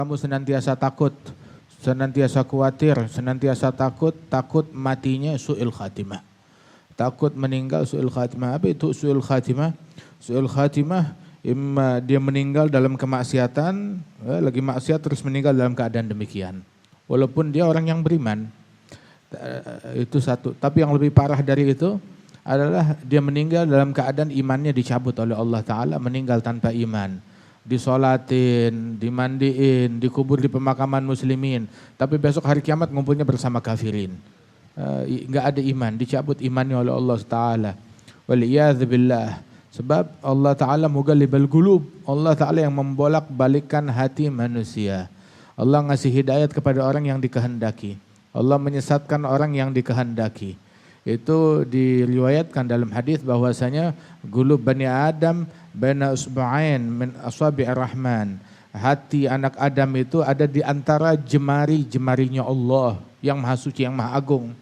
Kamu senantiasa takut, senantiasa khawatir, senantiasa takut matinya su'il khatimah. Takut meninggal su'il khatimah. Apa itu su'il khatimah? Su'il khatimah, imma dia meninggal dalam kemaksiatan, lagi maksiat terus meninggal dalam keadaan demikian. Walaupun dia orang yang beriman, itu satu. Tapi yang lebih parah dari itu adalah dia meninggal dalam keadaan imannya dicabut oleh Allah Ta'ala, meninggal tanpa iman. Disolatin, dimandiin, dikubur di pemakaman muslimin. Tapi besok hari kiamat ngumpulnya bersama kafirin. Enggak ada iman, dicabut imannya oleh Allah Ta'ala. Waliyadzubillah. Sebab Allah Ta'ala mughalibal qulub. Allah Ta'ala yang membolak-balikkan hati manusia. Allah ngasih hidayat kepada orang yang dikehendaki. Allah menyesatkan orang yang dikehendaki. Itu diriwayatkan dalam hadis bahwasanya qulub Bani Adam baina usba'ain min asabi'ir rahman. Hati anak Adam itu ada di antara jemari-jemarinya Allah yang maha suci, yang maha agung.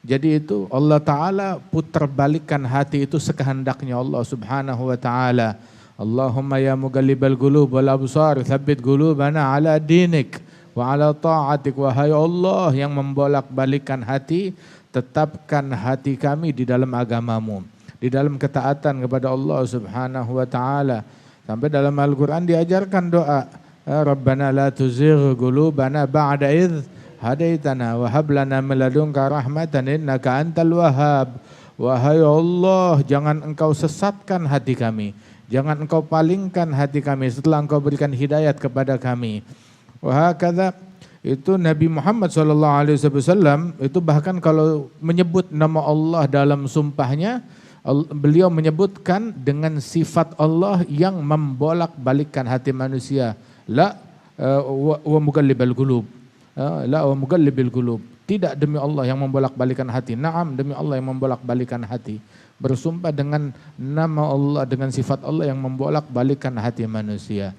Jadi itu Allah Ta'ala putar balikkan hati itu sekehendaknya Allah Subhanahu wa Ta'ala. Allahumma ya mughallibal qulub wal absar tsabbit qulubana ala dinik wa ala ta'atik. Wahai Allah yang membolak-balikkan hati, tetapkan hati kami di dalam agamamu, di dalam ketaatan kepada Allah Subhanahu wa Ta'ala. Sampai dalam Al-Quran diajarkan doa, Rabbana la tuzigh qulubana ba'da idh hadaitana wa hab lana min ladunka rahmatan innaka antal wahhab. Wahai Allah, jangan engkau sesatkan hati kami, jangan engkau palingkan hati kami setelah engkau berikan hidayat kepada kami. Wahakadha, itu Nabi Muhammad SAW itu bahkan kalau menyebut nama Allah dalam sumpahnya, beliau menyebutkan dengan sifat Allah yang membolak-balikkan hati manusia. La wa mughallibal qulub. La wa mughallibal qulub. Tidak demi Allah yang membolak-balikkan hati. Naam, demi Allah yang membolak-balikkan hati. Bersumpah dengan nama Allah, dengan sifat Allah yang membolak-balikkan hati manusia.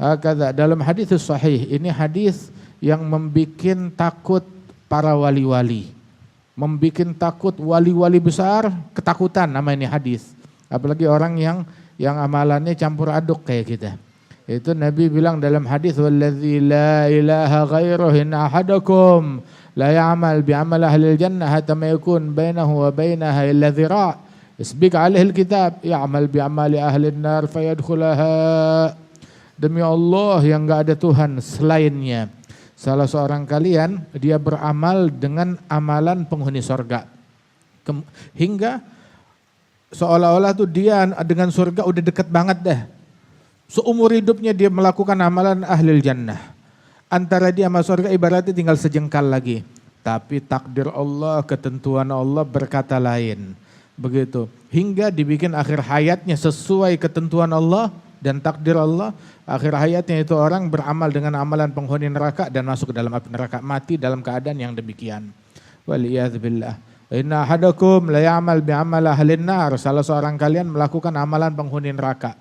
Hakadha, dalam hadis sahih, ini hadis yang membikin takut para wali-wali. Membikin takut wali-wali besar, ketakutan nama ini hadis. Apalagi orang yang amalannya campur aduk kayak kita. Itu Nabi bilang dalam hadis, wallazi la ilaha ghairuhu in ahadakum la ya'mal bi'amal ahli jannah hatta ma yakun bainahu wa bainaha illa dhira' isbiq 'alaihi alkitab ya'mal bi'amali ahli an-nar fayadkhulaha. Demi Allah yang enggak ada Tuhan selainnya, salah seorang kalian dia beramal dengan amalan penghuni surga. Hingga seolah-olah tuh dia dengan surga udah deket banget dah. Seumur hidupnya dia melakukan amalan ahlil jannah. Antara dia sama surga ibaratnya tinggal sejengkal lagi. Tapi takdir Allah, ketentuan Allah berkata lain. Begitu. Hingga dibikin akhir hayatnya sesuai ketentuan Allah dan takdir Allah. Akhir hayatnya itu orang beramal dengan amalan penghuni neraka dan masuk ke dalam api neraka, mati dalam keadaan yang demikian. Waliyadzubillah. Inna ahadakum la ya'mal bi'amal ahlin nar. Salah seorang kalian melakukan amalan penghuni neraka.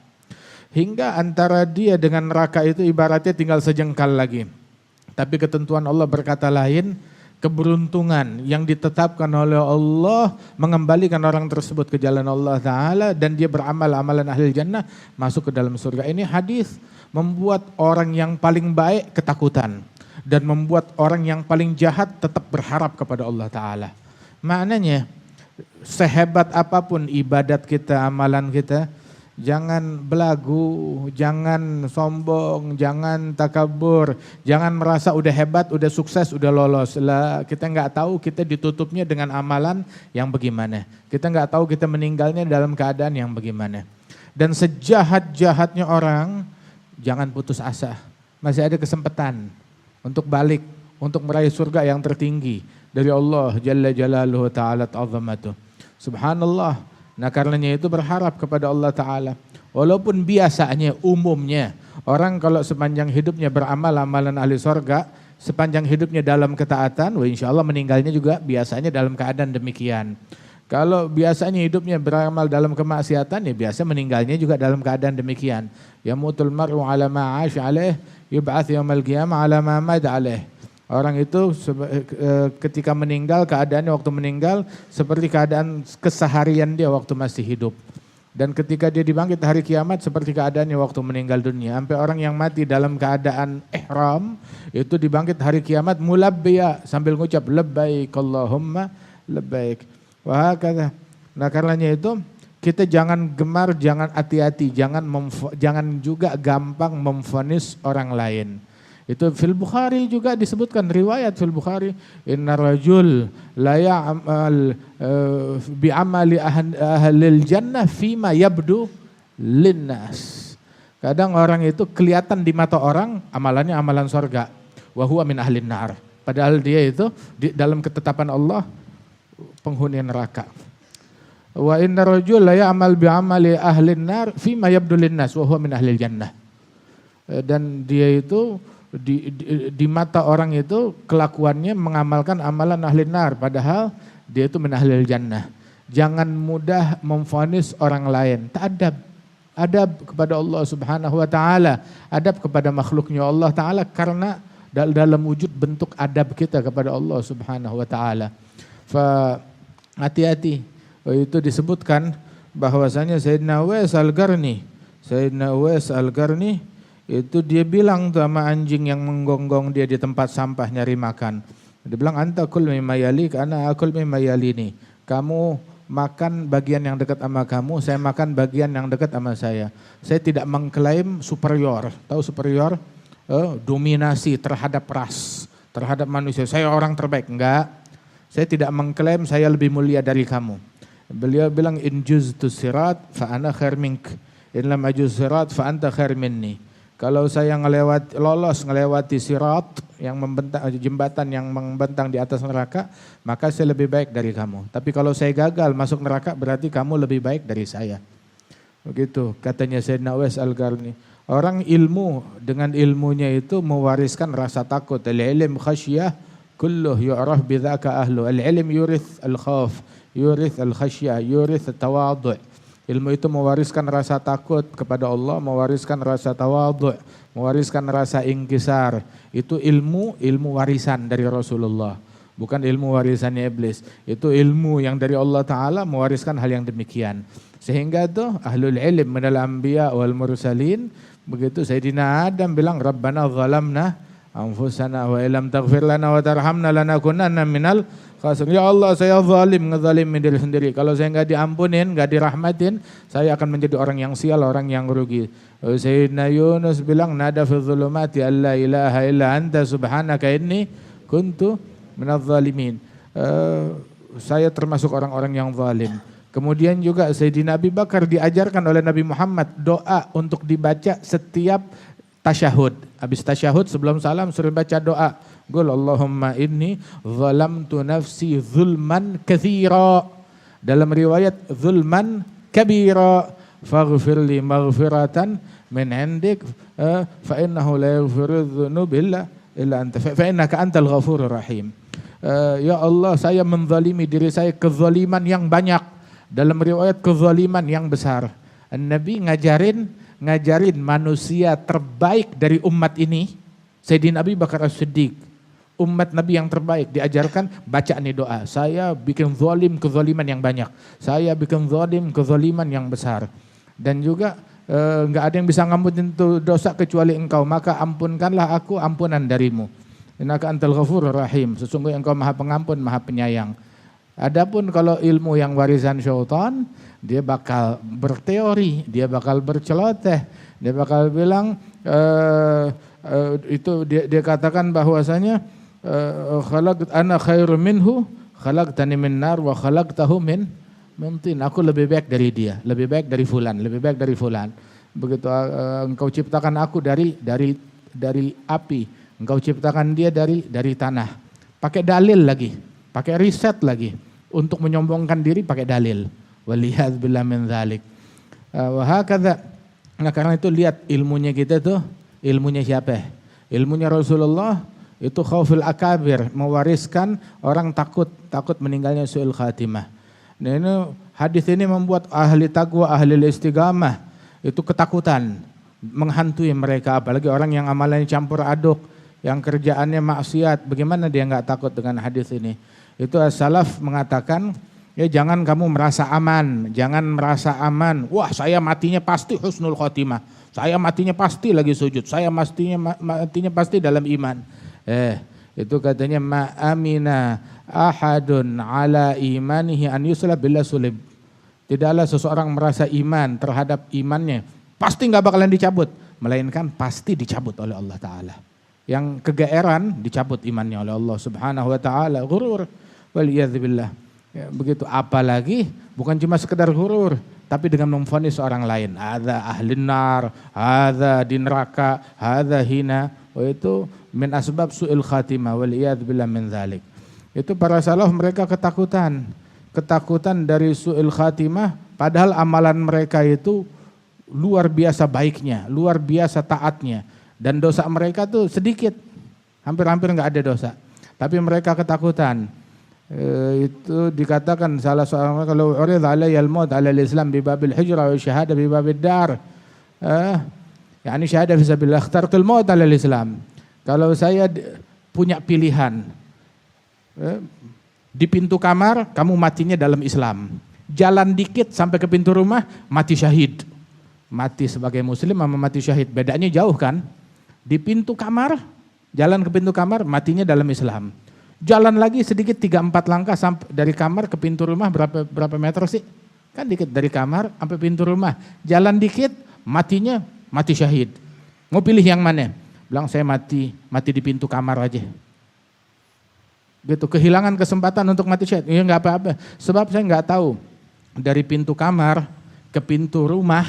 Hingga antara dia dengan neraka itu ibaratnya tinggal sejengkal lagi. Tapi ketentuan Allah berkata lain, keberuntungan yang ditetapkan oleh Allah mengembalikan orang tersebut ke jalan Allah Ta'ala dan dia beramal amalan ahli jannah masuk ke dalam surga. Ini hadis membuat orang yang paling baik ketakutan dan membuat orang yang paling jahat tetap berharap kepada Allah Ta'ala. Maknanya sehebat apapun ibadat kita, amalan kita, jangan belagu, jangan sombong, jangan takabur, jangan merasa udah hebat, udah sukses, udah lolos. Lah, kita nggak tahu kita ditutupnya dengan amalan yang bagaimana. Kita nggak tahu kita meninggalnya dalam keadaan yang bagaimana. Dan sejahat-jahatnya orang, jangan putus asa. Masih ada kesempatan untuk balik, untuk meraih surga yang tertinggi dari Allah Jalla Jalaluhu Ta'ala Ta'azamatuh. Subhanallah. Nah karenanya itu berharap kepada Allah Ta'ala. Walaupun biasanya, umumnya, orang kalau sepanjang hidupnya beramal amalan ahli surga, sepanjang hidupnya dalam ketaatan, insya Allah meninggalnya juga biasanya dalam keadaan demikian. Kalau biasanya hidupnya beramal dalam kemaksiatan, ya biasa meninggalnya juga dalam keadaan demikian. Yamutul mar'u ala ma'ash alaih, yub'ath yawmal qiyamah ala ma'amad alaih. Orang itu ketika meninggal, keadaannya waktu meninggal seperti keadaan keseharian dia waktu masih hidup. Dan ketika dia dibangkit hari kiamat seperti keadaannya waktu meninggal dunia. Sampai orang yang mati dalam keadaan ihram itu dibangkit hari kiamat mulabbiya sambil ngucap labbaik Allahumma labbaik. Wah kata. Nah karenanya itu kita jangan gemar, jangan hati-hati, jangan juga gampang memvonis orang lain. Itu fil Bukhari juga disebutkan riwayat fil Bukhari, inna rajul la ya'mal bi amali ahlil jannah fima yabdu linnas. Kadang orang itu kelihatan di mata orang amalannya amalan surga, wa huwa min ahlin nar. Padahal dia itu di dalam ketetapan Allah penghuni neraka. Wa inna rajul la ya'mal bi amali ahlin nar fima yabdu linnas wa huwa min ahlil jannah. Dan dia itu di mata orang itu kelakuannya mengamalkan amalan ahli nar padahal dia itu min ahlil jannah. Jangan mudah memvonis orang lain. Adab kepada Allah Subhanahu wa taala, adab kepada makhluknya Allah taala karena dalam wujud bentuk adab kita kepada Allah Subhanahu wa taala. Hati-hati. Itu disebutkan bahwasanya Sayyidina Uwais Al-Qarni itu dia bilang tuh sama anjing yang menggonggong dia di tempat sampah nyari makan. Dia bilang anta kul mimma yalik ana akul mimma yalini. Kamu makan bagian yang dekat sama kamu, saya makan bagian yang dekat sama saya. Saya tidak mengklaim superior. Tahu superior? Dominasi terhadap ras, terhadap manusia. Saya orang terbaik. Enggak. Saya tidak mengklaim saya lebih mulia dari kamu. Beliau bilang in juztu sirat fa ana khair mink. In lam ajuz sirat fa anta khair minni. Kalau saya ngelewati sirat yang membentang, jembatan yang membentang di atas neraka, maka saya lebih baik dari kamu. Tapi kalau saya gagal masuk neraka berarti kamu lebih baik dari saya. Begitu katanya Sayyidina Uwais Al-Qarni. Orang ilmu dengan ilmunya itu mewariskan rasa takut. Al-ilm khasyah kulluh yu'raf bidzaka ahlu. Al-ilm yurith al-khawf, yurith al-khasyah, yurith al-tawadhu'. Ilmu itu mewariskan rasa takut kepada Allah, mewariskan rasa tawadhu', mewariskan rasa ingkisar. Itu ilmu warisan dari Rasulullah. Bukan ilmu warisannya iblis. Itu ilmu yang dari Allah Ta'ala mewariskan hal yang demikian. Sehingga tuh ahlul ilm minal anbiya wal mursalin. Begitu Sayyidina Adam bilang Rabbana zalamna anfusana wa ilam taghfir lana wa tarhamna lanakunanna minal khasirin. Ya Allah saya ngezalim diri sendiri. Kalau saya enggak diampunin, enggak dirahmatin, saya akan menjadi orang yang sial, orang yang rugi. Sayyidina Yunus bilang nada fi dhulumati alla ilaha illa anta subhanaka inni kuntu minadh zalimin. Saya termasuk orang-orang yang zalim. Kemudian juga Sayyidina Abi Bakar diajarkan oleh Nabi Muhammad doa untuk dibaca setiap tasyahud. Habis tasyahud sebelum salam suruh baca doa. Qul Allahumma inni zalamtu nafsi zulman katsira. Dalam riwayat zulman kabira. Faghfirli maghfiratan min indik fa innahu la yaghfiru dzunuba illa anta fa innaka antal ghafurur rahim. Ya Allah saya menzalimi diri saya kezaliman yang banyak. Dalam riwayat kezaliman yang besar. Nabi ngajarin manusia terbaik dari umat ini, Sayyidina Abi Bakar As-Siddiq, umat Nabi yang terbaik, diajarkan baca nih doa. Saya bikin zalim kezaliman yang banyak. Saya bikin zalim kezaliman yang besar. Dan juga enggak ada yang bisa ngampunin dosa kecuali engkau, maka ampunkanlah aku ampunan darimu. Innaka antal ghafurur rahim. Sesungguhnya engkau Maha Pengampun, Maha Penyayang. Adapun kalau ilmu yang warisan syaitan, dia bakal berteori, dia bakal berceloteh, dia bakal bilang itu dia katakan bahwasanya ana khairu minhu khalaqtani min nar wa khalaqtahu min tin. Aku lebih baik dari dia, lebih baik dari fulan, lebih baik dari fulan. Begitu engkau ciptakan aku dari api, engkau ciptakan dia dari tanah. Pakai dalil lagi, pakai riset lagi. Untuk menyombongkan diri pakai dalil. Waliyadzubillah min dzalik. Wa hakadha. Nah karena itu lihat ilmunya kita tuh, ilmunya siapa? Ilmunya Rasulullah itu khauful akabir, mewariskan orang takut meninggalnya su'ul khatimah. Nah ini hadis ini membuat ahli taqwa, ahli istiqamah itu ketakutan menghantui mereka, apalagi orang yang amalannya campur aduk, yang kerjaannya maksiat. Bagaimana dia enggak takut dengan hadis ini? Itu as-salaf mengatakan Ya jangan kamu merasa aman, jangan merasa aman. Wah, saya matinya pasti husnul khotimah. Saya matinya pasti lagi sujud. Saya matinya pasti dalam iman. Itu katanya ma amina ahadun ala imanihi an yuslab billah sulib. Tidaklah seseorang merasa iman terhadap imannya pasti nggak bakalan dicabut, melainkan pasti dicabut oleh Allah Ta'ala. Yang kegeeran dicabut imannya oleh Allah Subhanahu Wa Ta'ala. Ghurur, waliyadzubillah. Ya, begitu, apalagi bukan cuma sekedar ghurur, tapi dengan memvonis orang lain. Hadza ahlin nar, hadza di neraka, hadza hina. Itu min asbab su'il khatimah waliyadzubillah min dzalik. Itu para salaf mereka ketakutan dari su'il khatimah, padahal amalan mereka itu luar biasa baiknya, luar biasa taatnya, dan dosa mereka tuh sedikit, hampir-hampir nggak ada dosa, tapi mereka ketakutan. Itu dikatakan salah seorang mereka, kalau urid alayya al-maut ala al-islam bi babil hijrah wa syahada bi babil dar, yani syahada fi sabilillah, ikhtartul maut ala al-islam. Kalau saya punya pilihan, di pintu kamar kamu matinya dalam Islam, jalan dikit sampai ke pintu rumah mati syahid. Mati sebagai muslim sama mati syahid bedanya jauh kan? Di pintu kamar, jalan ke pintu kamar matinya dalam Islam. Jalan lagi sedikit 3-4 langkah sampai dari kamar ke pintu rumah berapa meter sih? Kan dikit dari kamar sampai pintu rumah. Jalan dikit matinya mati syahid. Mau pilih yang mana? Bilang saya mati di pintu kamar aja. Gitu, kehilangan kesempatan untuk mati syahid. Ya enggak apa-apa. Sebab saya enggak tahu dari pintu kamar ke pintu rumah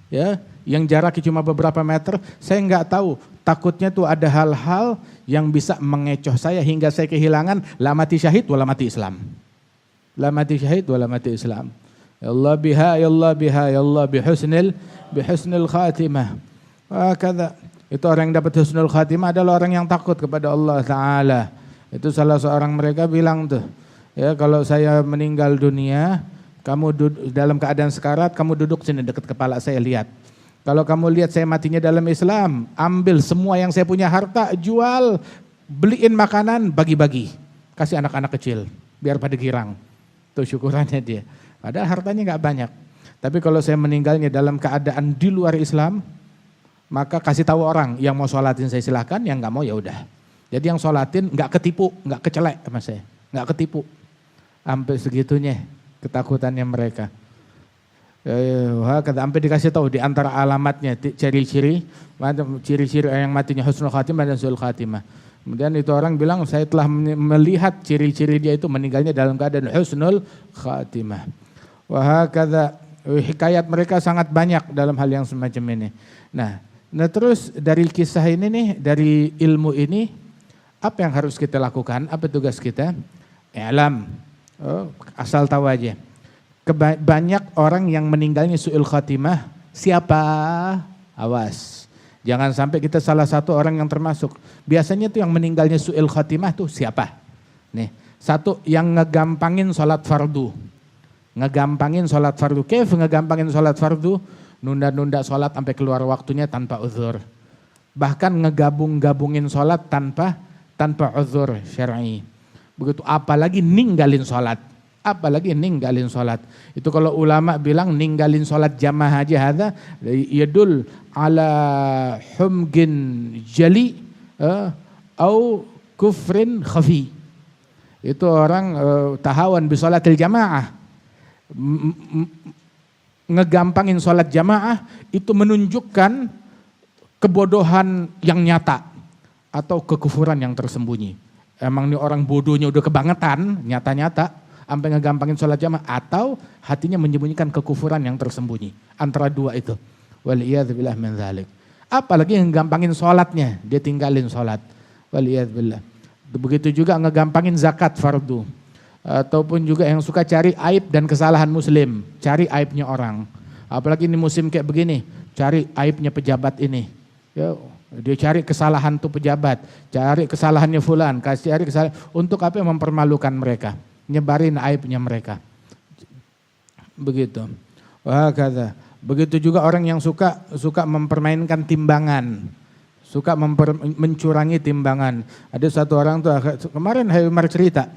ya, yang jaraknya cuma beberapa meter, saya enggak tahu. Takutnya tuh ada hal-hal yang bisa mengecoh saya hingga saya kehilangan la mati syahid wala mati Islam. La mati syahid wala mati Islam. Ya Allah biha, ya Allah biha, ya Allah bihusnil khatimah. Kata itu orang yang dapat husnul khatimah adalah orang yang takut kepada Allah Ta'ala. Itu salah seorang mereka bilang tuh, ya kalau saya meninggal dunia, kamu dalam keadaan sekarat, kamu duduk sini dekat kepala saya lihat. Kalau kamu lihat saya matinya dalam Islam, ambil semua yang saya punya harta, jual, beliin makanan, bagi-bagi. Kasih anak-anak kecil, biar pada girang. Itu syukurannya dia. Padahal hartanya gak banyak. Tapi kalau saya meninggalnya dalam keadaan di luar Islam, maka kasih tahu orang yang mau sholatin saya silahkan, yang gak mau ya udah. Jadi yang sholatin gak ketipu, gak kecelek sama saya. Gak ketipu. Sampai segitunya ketakutannya mereka. Sampai dikasih tahu di antara alamatnya ciri-ciri yang matinya husnul khatimah dan su'ul khatimah. Kemudian itu orang bilang saya telah melihat ciri-ciri dia itu meninggalnya dalam keadaan husnul khatimah. Wahakadha, hikayat mereka sangat banyak dalam hal yang semacam ini. Nah terus dari kisah ini nih, dari ilmu ini, apa yang harus kita lakukan? Apa tugas kita? I'lam, asal tahu aja. Banyak orang yang meninggalnya su'il khatimah, siapa? Awas, jangan sampai kita salah satu orang yang termasuk. Biasanya tuh yang meninggalnya su'il khatimah tuh siapa? Nih, satu yang ngegampangin sholat fardu. Ngegampangin sholat fardu. Ngegampangin sholat fardu, nunda-nunda sholat sampai keluar waktunya tanpa uzur. Bahkan ngegabung-gabungin sholat tanpa uzur syar'i. Begitu, apalagi ninggalin sholat. Apalagi ninggalin sholat. Itu kalau ulama bilang ninggalin sholat jamaah aja hadza yadul ala humgin jali au kufrin khafi. Itu orang tahawan bi sholatil jamaah. Ngegampangin sholat jamaah itu menunjukkan kebodohan yang nyata atau kekufuran yang tersembunyi. Emang nih orang bodohnya udah kebangetan, nyata-nyata. Sampai ngegampangin sholat jamaah atau hatinya menyembunyikan kekufuran yang tersembunyi. Antara dua itu. Waliyadzubillah min dzalik. Apalagi ngegampangin sholatnya, dia tinggalin sholat. Waliyadzubillah. Begitu juga ngegampangin zakat fardu. Ataupun juga yang suka cari aib dan kesalahan muslim. Cari aibnya orang. Apalagi ini musim kayak begini, cari aibnya pejabat ini. Ya, dia cari kesalahan tuh pejabat, cari kesalahannya fulan, cari kesalahan. Untuk apa? Mempermalukan mereka. Nyebarin aibnya mereka. Begitu. Wah kata. Begitu juga orang yang suka mempermainkan timbangan. Suka mencurangi timbangan. Ada satu orang tuh kemarin Umar cerita.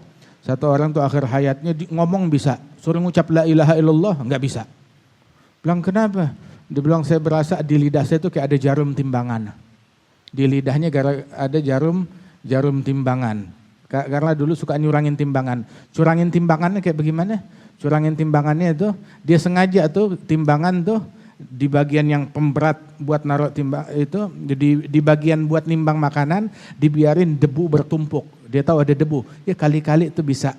Satu orang tuh akhir hayatnya ngomong bisa, suruh ngucap la ilaha illallah nggak bisa. Bilang kenapa? Dia bilang saya berasa di lidah saya tuh kayak ada jarum timbangan. Di lidahnya ada jarum timbangan. Karena dulu suka nyurangin timbangan. Curangin timbangannya kayak bagaimana? Curangin timbangannya itu dia sengaja tuh timbangan tuh di bagian yang pemberat buat naruh timbang itu di bagian buat nimbang makanan dibiarin debu bertumpuk. Dia tahu ada debu. Ya kali-kali itu bisa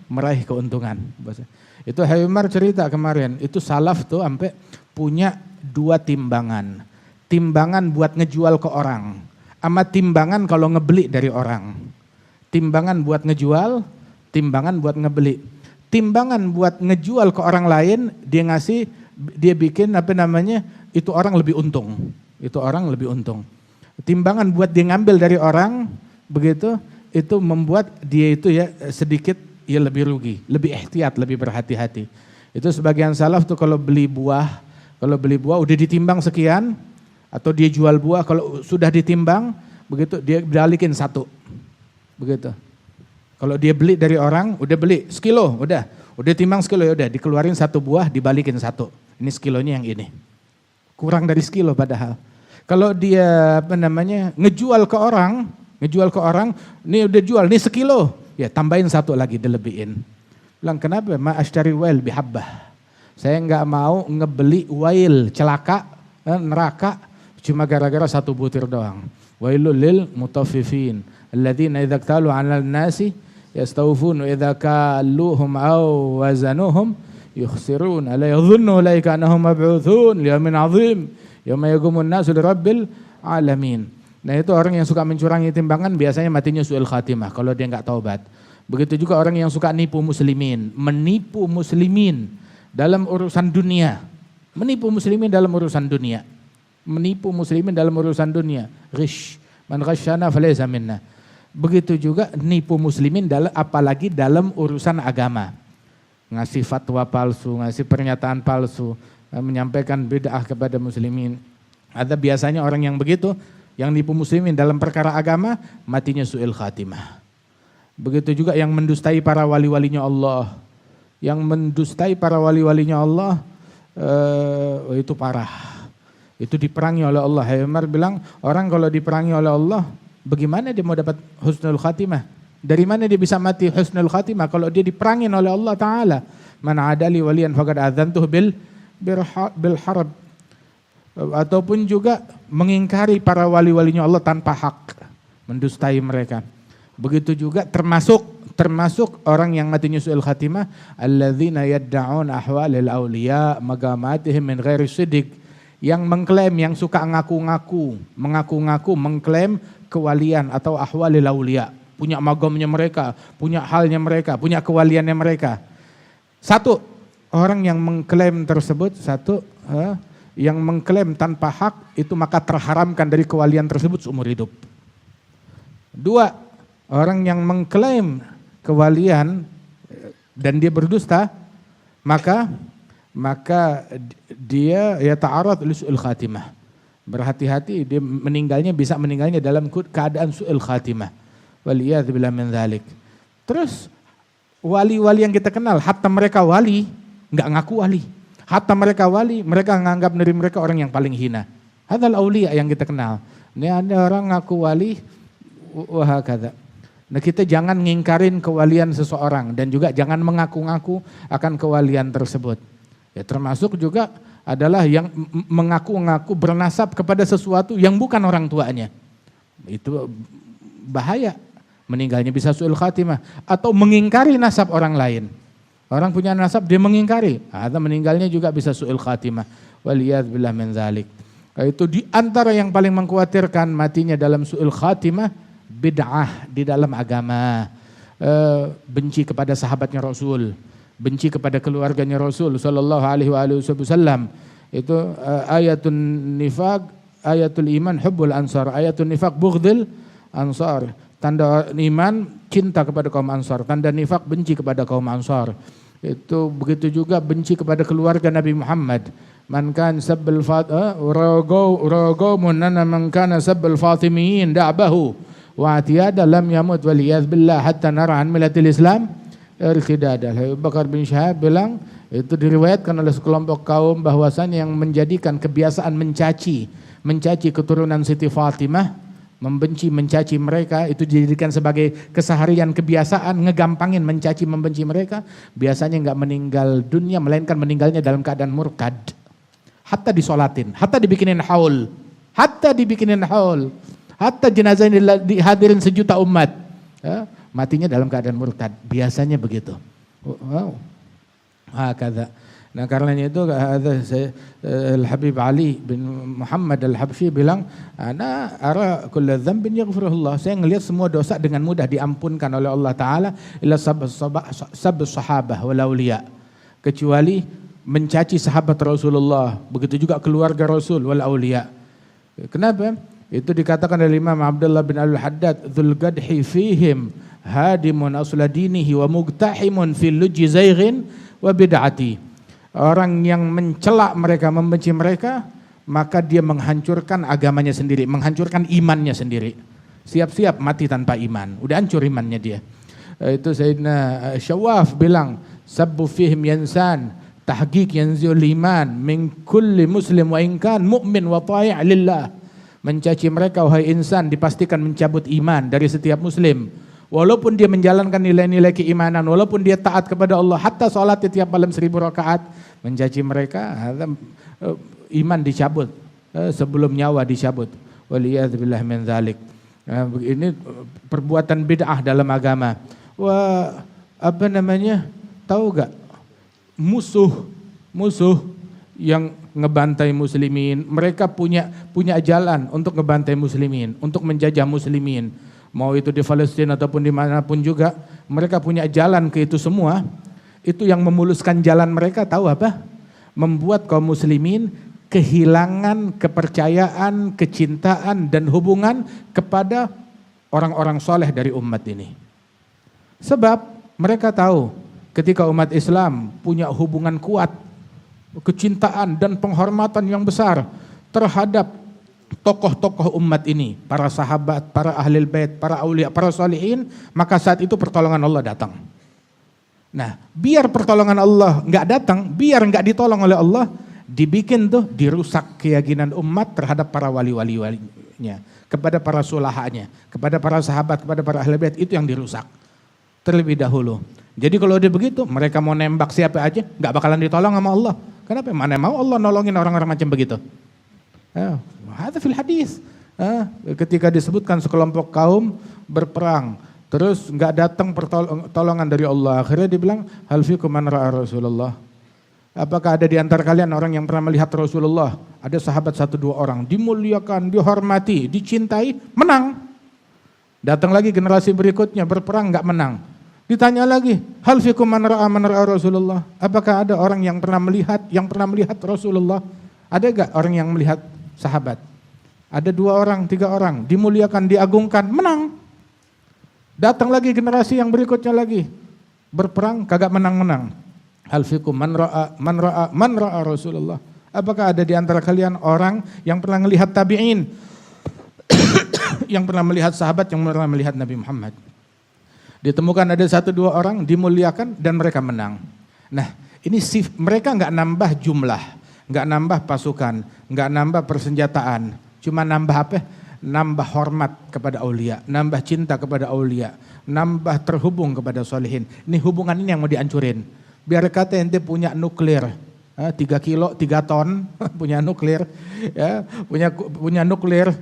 meraih keuntungan. Itu Habib Umar cerita kemarin. Itu salaf tuh sampai punya 2 timbangan. Timbangan buat ngejual ke orang. Sama timbangan kalau ngebeli dari orang. Timbangan buat ngejual, timbangan buat ngebeli. Timbangan buat ngejual ke orang lain, dia bikin itu orang lebih untung. Itu orang lebih untung. Timbangan buat dia ngambil dari orang, begitu, itu membuat dia itu ya sedikit ya lebih rugi, lebih ihtiyat, lebih berhati-hati. Itu sebagian salaf tuh kalau beli buah udah ditimbang sekian, atau dia jual buah kalau sudah ditimbang, begitu dia balikin 1. Begitu. Kalau dia beli dari orang, udah beli sekilo, udah timbang sekilo, ya udah dikeluarin 1 buah, dibalikin 1. Ini sekilonya yang ini. Kurang dari sekilo padahal. Kalau dia ngejual ke orang, ini udah jual, ini sekilo, ya tambahin 1 lagi dilebihin. Bilang kenapa? Ma ashtari wail bihabbah. Saya enggak mau ngebeli wail, celaka, neraka cuma gara-gara 1 butir doang. Wailul lil mutaffifin alladzina idza iktalu 'alal nasi yastawfun wa idza kalluhum aw wazanuhum yukhsirun ala yadhunnu ulaika annahum mab'utsun liyaumin 'adzim yauma yaqumun nasu lirabbil alamin. Nah itu orang yang suka mencurangi timbangan biasanya matinya su'il khatimah kalau dia enggak taubat. Begitu juga orang yang suka menipu muslimin dalam urusan dunia. Menipu muslimin dalam urusan dunia. Ghish. Man ghasyana falaysa minna. Begitu juga nipu muslimin apalagi dalam urusan agama. Ngasih fatwa palsu, ngasih pernyataan palsu, menyampaikan bid'ah kepada muslimin. Ada biasanya orang yang begitu, yang nipu muslimin dalam perkara agama, matinya su'il khatimah. Begitu juga yang mendustai para wali-walinya Allah. Yang mendustai para wali-walinya Allah, itu parah. Itu diperangi oleh Allah. Habib Umar bilang, orang kalau diperangi oleh Allah, bagaimana dia mau dapat husnul khatimah? Dari mana dia bisa mati husnul khatimah kalau dia diperangin oleh Allah Ta'ala? Man adali waliyan faqad adzantuhu bil harb. Ataupun juga mengingkari para wali-walinya Allah tanpa hak, mendustai mereka. Begitu juga termasuk orang yang matinya su'il khatimah, alladzina yadda'un ahwalil awliya magamatihim min ghairi siddiq. Yang mengklaim, yang suka mengaku-ngaku, mengklaim kewalian atau ahwalil awliya, punya magamnya mereka, punya halnya mereka, punya kewaliannya mereka. 1, orang yang mengklaim tersebut, yang mengklaim tanpa hak itu maka terharamkan dari kewalian tersebut seumur hidup. 2, orang yang mengklaim kewalian dan dia berdusta, maka dia ya ta'arad li su'il khatimah. Berhati-hati dia bisa meninggalnya dalam keadaan su'il khatimah. Waliyadzu billahi min dzalik. Terus wali-wali yang kita kenal, hatta mereka wali enggak ngaku wali. Hatta mereka wali, mereka menganggap diri mereka orang yang paling hina. Hadzal auliya yang kita kenal. Ini ada orang ngaku wali wah kata. Nah kita jangan ngingkarin kewalian seseorang dan juga jangan mengaku-ngaku akan kewalian tersebut. Ya termasuk juga adalah yang mengaku-ngaku bernasab kepada sesuatu yang bukan orang tuanya. Itu bahaya, meninggalnya bisa su'il khatimah. Atau mengingkari nasab orang lain. Orang punya nasab dia mengingkari, atau meninggalnya juga bisa su'il khatimah. Waliyadzu billahi min dzalik. Itu di antara yang paling mengkhawatirkan matinya dalam su'il khatimah, bid'ah di dalam agama. Benci kepada sahabatnya Rasul, benci kepada keluarganya Rasul sallallahu alaihi wasallam. Itu ayatun nifaq, ayatul iman hubbul ansar, ayatul nifaq bughdil ansar. Tanda iman cinta kepada kaum Ansar, tanda nifaq benci kepada kaum Ansar. Itu begitu juga benci kepada keluarga Nabi Muhammad. Man kan sabbal rogo munana man kana sabbal fatimiyin da'bahu wa atiyada lam yamut waliyaz billah hatta nara an millatil Islam irtidada. Abu Bakar bin Syahab bilang itu diriwayatkan oleh sekelompok kaum bahwasanya yang menjadikan kebiasaan mencaci keturunan Siti Fatimah, membenci mencaci mereka itu dijadikan sebagai keseharian kebiasaan, ngegampangin mencaci membenci mereka, biasanya enggak meninggal dunia melainkan meninggalnya dalam keadaan murtad. Hatta disolatin, hatta dibikinin haul, hatta jenazahnya dihadirin sejuta umat, ya, matinya dalam keadaan murtad, biasanya begitu. Wow. Hakadha. Nah karenanya itu Al-Habib Ali bin Muhammad Al-Habsyi bilang, ana ara kulla dzambin yaghfirullah. Saya ngelihat semua dosa dengan mudah diampunkan oleh Allah Ta'ala illa sab sahabah wal auliya. Kecuali mencaci sahabat Rasulullah, begitu juga keluarga Rasul wal auliya. Kenapa? Itu dikatakan oleh Imam Abdullah bin Al-Haddad, dzul gadhi fihim hadimun asla dinihi wa mugtahimun fil lujji zaighin wa bid'ati. Orang yang mencela mereka, membenci mereka, maka dia menghancurkan agamanya sendiri, menghancurkan imannya sendiri. Siap-siap mati tanpa iman, udah hancur imannya dia. Itu Sayyidina Syawaf bilang, sabbu fihim yansan, tahqiq yanzul iman, min kulli muslim wa inkan mu'min wa ta'i' lillah. Mencaci mereka wahai insan dipastikan mencabut iman dari setiap muslim. Walaupun dia menjalankan nilai-nilai keimanan, walaupun dia taat kepada Allah, hatta sholat tiap malam 1000 rakaat, mencaci mereka, iman dicabut, sebelum nyawa dicabut. Waliyadzubillah min dzalik. Ini perbuatan bid'ah dalam agama. Wah, apa namanya? Tahu gak? Musuh yang ngebantai muslimin, mereka punya jalan untuk ngebantai muslimin, untuk menjajah muslimin. Mau itu di Palestina ataupun dimanapun juga, mereka punya jalan ke itu semua. Itu yang memuluskan jalan mereka tahu apa? Membuat kaum muslimin kehilangan kepercayaan, kecintaan dan hubungan kepada orang-orang soleh dari umat ini. Sebab mereka tahu ketika umat Islam punya hubungan kuat, kecintaan dan penghormatan yang besar terhadap tokoh-tokoh umat ini, para sahabat, para ahlul bait, para aulia, para solihin, maka saat itu pertolongan Allah datang. Nah, biar pertolongan Allah nggak datang, biar nggak ditolong oleh Allah, dibikin tuh dirusak keyakinan umat terhadap para wali-walinya, kepada para sulahanya, kepada para sahabat, kepada para ahlul bait, itu yang dirusak terlebih dahulu. Jadi kalau udah begitu, mereka mau nembak siapa aja, nggak bakalan ditolong sama Allah. Kenapa? Mana mau Allah nolongin orang-orang macam begitu? Hadza fil hadis. Ketika disebutkan sekelompok kaum berperang, terus nggak datang pertolongan dari Allah, akhirnya dibilang hal fikum man ra'a Rasulullah. Apakah ada di antara kalian orang yang pernah melihat Rasulullah? Ada sahabat 1-2 orang, dimuliakan, dihormati, dicintai, menang. Datang lagi generasi berikutnya berperang nggak menang. Ditanya lagi, hal fikum man ra'a Rasulullah. Apakah ada orang yang pernah melihat Rasulullah? Ada gak orang yang melihat sahabat? Ada 2 orang, 3 orang, dimuliakan, diagungkan, menang. Datang lagi generasi yang berikutnya lagi, berperang kagak menang-menang. Hal fikum man ra'a Rasulullah. Apakah ada di antara kalian orang yang pernah melihat tabi'in, yang pernah melihat sahabat, yang pernah melihat Nabi Muhammad? Ditemukan ada 1-2 orang dimuliakan dan mereka menang. Nah, ini mereka nggak nambah jumlah, nggak nambah pasukan, nggak nambah persenjataan, cuma nambah apa? Nambah hormat kepada aulia, nambah cinta kepada aulia, nambah terhubung kepada solehin. Ini hubungan ini yang mau dihancurin. Biar kata ente punya nuklir, 3 kilo, 3 ton, punya nuklir, ya, punya nuklir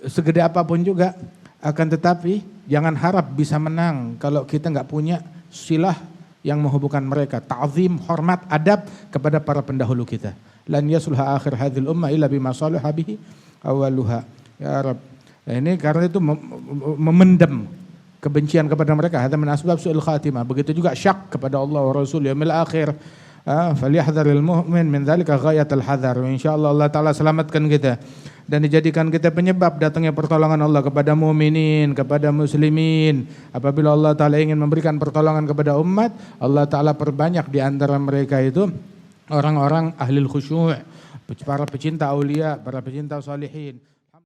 segede apapun juga. Akan tetapi jangan harap bisa menang kalau kita nggak punya silah yang menghubungkan mereka, ta'zim, hormat, adab kepada para pendahulu kita. Lan yasulha akhir hadhil ummah illa bima salaha bihi awaluha. Ya Rabb. Nah, ini karena itu memendam kebencian kepada mereka. Hadza min asbab su'il khatimah. Begitu juga syak kepada Allah wa Rasul yaumil akhir. Falyahdharil mu'min min dzalika ghayatul hadzar. Insyaallah Allah Taala selamatkan kita dan dijadikan kita penyebab datangnya pertolongan Allah kepada mukminin, kepada muslimin. Apabila Allah Taala ingin memberikan pertolongan kepada umat, Allah Taala perbanyak di antara mereka itu orang-orang ahlul khusyuk, para pecinta aulia, para pecinta salihin.